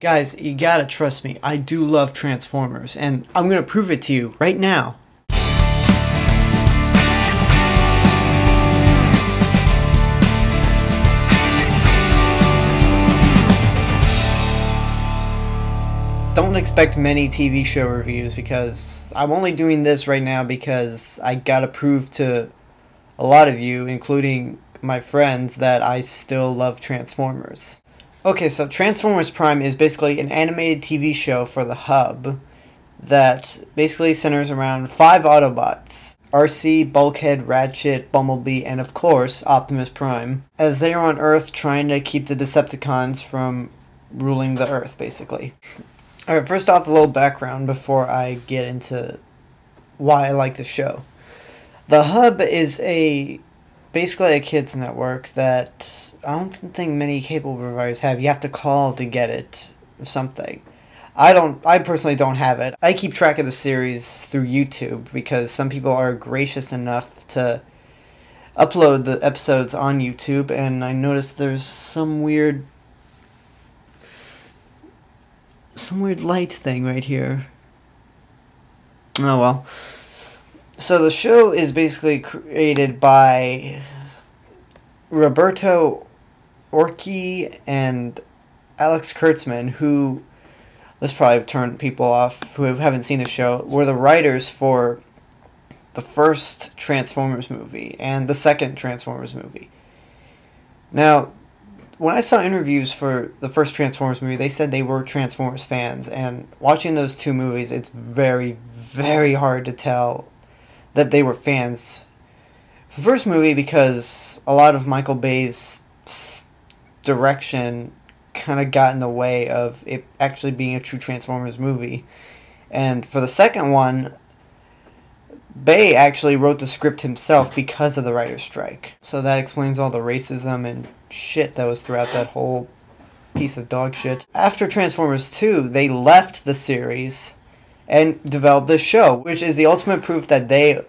Guys, you gotta trust me. I do love Transformers, and I'm gonna prove it to you right now. Don't expect many TV show reviews because I'm only doing this right now because I gotta prove to a lot of you, including my friends, that I still love Transformers. Okay, so Transformers Prime is basically an animated TV show for the Hub that basically centers around 5 Autobots: RC, Bulkhead, Ratchet, Bumblebee, and of course, Optimus Prime, as they are on Earth trying to keep the Decepticons from ruling the Earth, basically. Alright, first off, a little background before I get into why I like the show. The Hub is basically a kids network that I don't think many cable providers have. You have to call to get it or something. I personally don't have it. I keep track of the series through YouTube because some people are gracious enough to upload the episodes on YouTube, and I noticed there's some weird light thing right here. Oh well. So the show is basically created by Roberto Orci and Alex Kurtzman, who, let's probably turn people off who haven't seen the show, were the writers for the first Transformers movie and the second Transformers movie. Now, when I saw interviews for the first Transformers movie, they said they were Transformers fans, and watching those two movies, it's very, very hard to tell that they were fans. The first movie, because a lot of Michael Bay's direction kind of got in the way of it actually being a true Transformers movie. And for the second one, Bay actually wrote the script himself because of the writer's strike. So that explains all the racism and shit that was throughout that whole piece of dog shit. After Transformers 2, they left the series and developed this show, which is the ultimate proof that they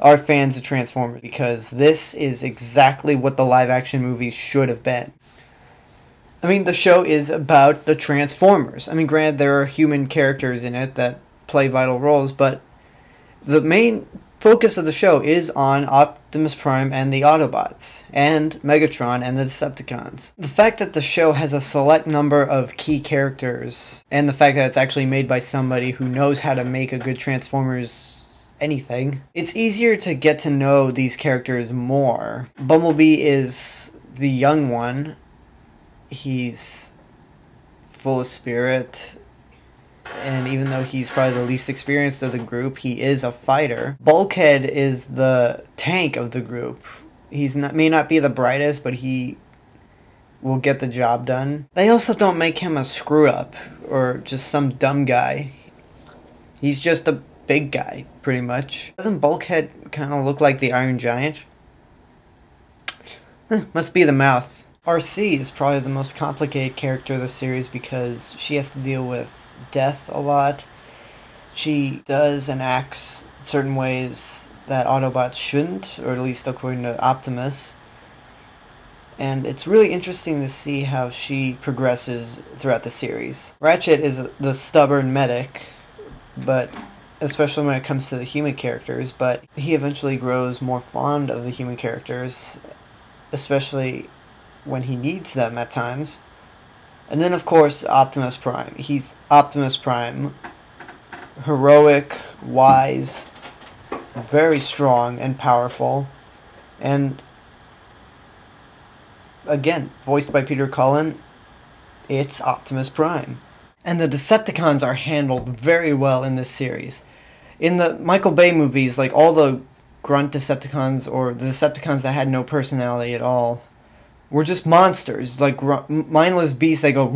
are fans of Transformers, because this is exactly what the live-action movies should have been. I mean, the show is about the Transformers. I mean, granted, there are human characters in it that play vital roles, but the main focus of the show is on Optimus Prime and the Autobots, and Megatron and the Decepticons. The fact that the show has a select number of key characters, and the fact that it's actually made by somebody who knows how to make a good Transformers anything, it's easier to get to know these characters more. Bumblebee is the young one. He's full of spirit, and even though he's probably the least experienced of the group, he is a fighter. Bulkhead is the tank of the group. May not be the brightest, but he will get the job done. They also don't make him a screw-up or just some dumb guy. He's just a big guy, pretty much. Doesn't Bulkhead kind of look like the Iron Giant? Must be the mouth. RC is probably the most complicated character of the series because she has to deal with death a lot. She does and acts certain ways that Autobots shouldn't, or at least according to Optimus. And it's really interesting to see how she progresses throughout the series. Ratchet is the stubborn medic, but especially when it comes to the human characters, but he eventually grows more fond of the human characters, especially when he needs them at times. And then, of course, Optimus Prime. He's Optimus Prime. Heroic, wise, very strong and powerful. And, again, voiced by Peter Cullen, it's Optimus Prime. And the Decepticons are handled very well in this series. In the Michael Bay movies, like all the grunt Decepticons, or the Decepticons that had no personality at all, were just monsters, like mindless beasts that go.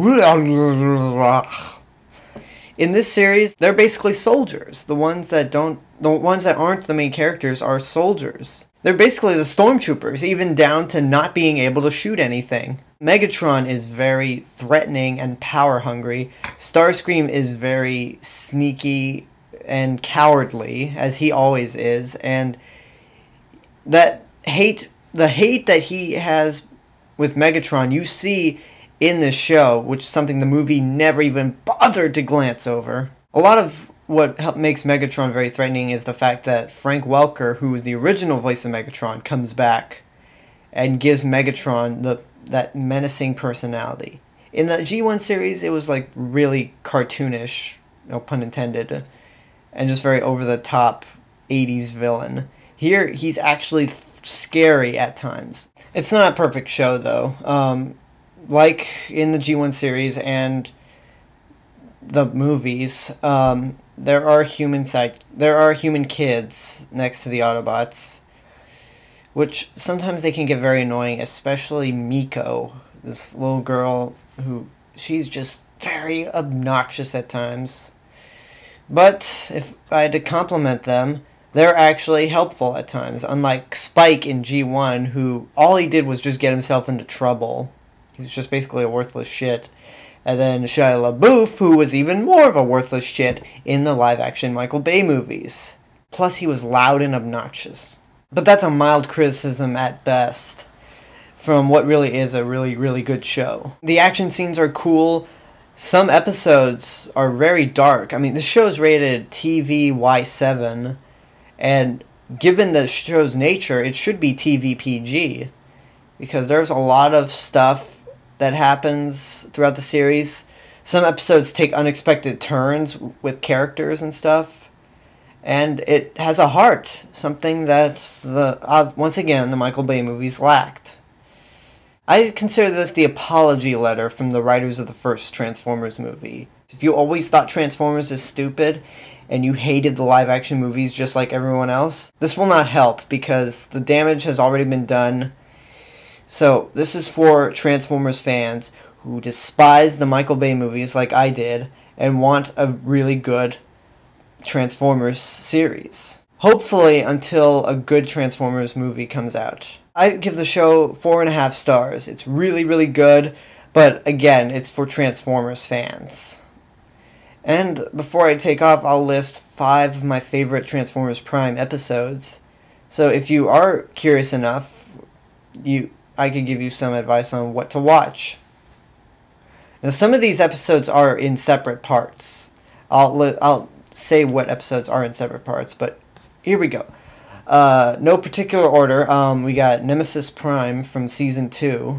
In this series, they're basically soldiers. The ones that aren't the main characters are soldiers. They're basically the stormtroopers, even down to not being able to shoot anything. Megatron is very threatening and power hungry. Starscream is very sneaky and cowardly, as he always is, and the hate that he has with Megatron, you see in this show, which is something the movie never even bothered to glance over. A lot of what makes Megatron very threatening is the fact that Frank Welker, who was the original voice of Megatron, comes back and gives Megatron that menacing personality. In the G1 series, it was like really cartoonish, no pun intended, and just very over-the-top 80s villain. Here, he's actually scary at times. It's not a perfect show, though. Like in the G1 series and the movies, there are human kids next to the Autobots, which sometimes they can get very annoying, especially Miko, this little girl who, she's just very obnoxious at times. But if I had to compliment them, they're actually helpful at times, unlike Spike in G1, who all he did was just get himself into trouble. He was just basically a worthless shit. And then Shia LaBeouf, who was even more of a worthless shit in the live-action Michael Bay movies. Plus, he was loud and obnoxious. But that's a mild criticism at best from what really is a really, really good show. The action scenes are cool. Some episodes are very dark. I mean, the show is rated TV Y7, and given the show's nature, it should be TV PG, because there's a lot of stuff that happens throughout the series. Some episodes take unexpected turns with characters and stuff, and it has a heart, something that once again the Michael Bay movies lacked. I consider this the apology letter from the writers of the first Transformers movie. If you always thought Transformers is stupid and you hated the live-action movies just like everyone else, this will not help because the damage has already been done. So, this is for Transformers fans who despise the Michael Bay movies like I did and want a really good Transformers series. Hopefully until a good Transformers movie comes out. I give the show 4.5 stars. It's really, really good, but again, it's for Transformers fans. And before I take off, I'll list 5 of my favorite Transformers Prime episodes. So if you are curious enough, I could give you some advice on what to watch. Now, some of these episodes are in separate parts. I'll say what episodes are in separate parts, but here we go. No particular order. We got Nemesis Prime from Season 2.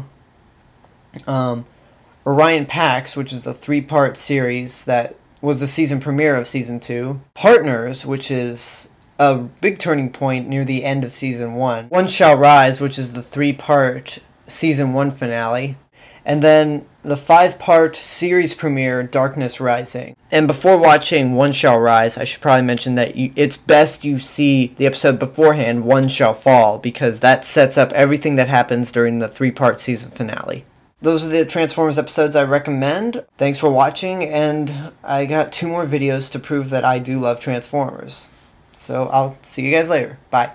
Orion Pax, which is a 3-part series that was the season premiere of Season 2. Partners, which is a big turning point near the end of Season 1. One Shall Rise, which is the 3-part Season 1 finale. And then the 5-part series premiere, Darkness Rising. And before watching One Shall Rise, I should probably mention that it's best you see the episode beforehand, One Shall Fall, because that sets up everything that happens during the 3-part season finale. Those are the Transformers episodes I recommend. Thanks for watching, and I got 2 more videos to prove that I do love Transformers. So I'll see you guys later. Bye.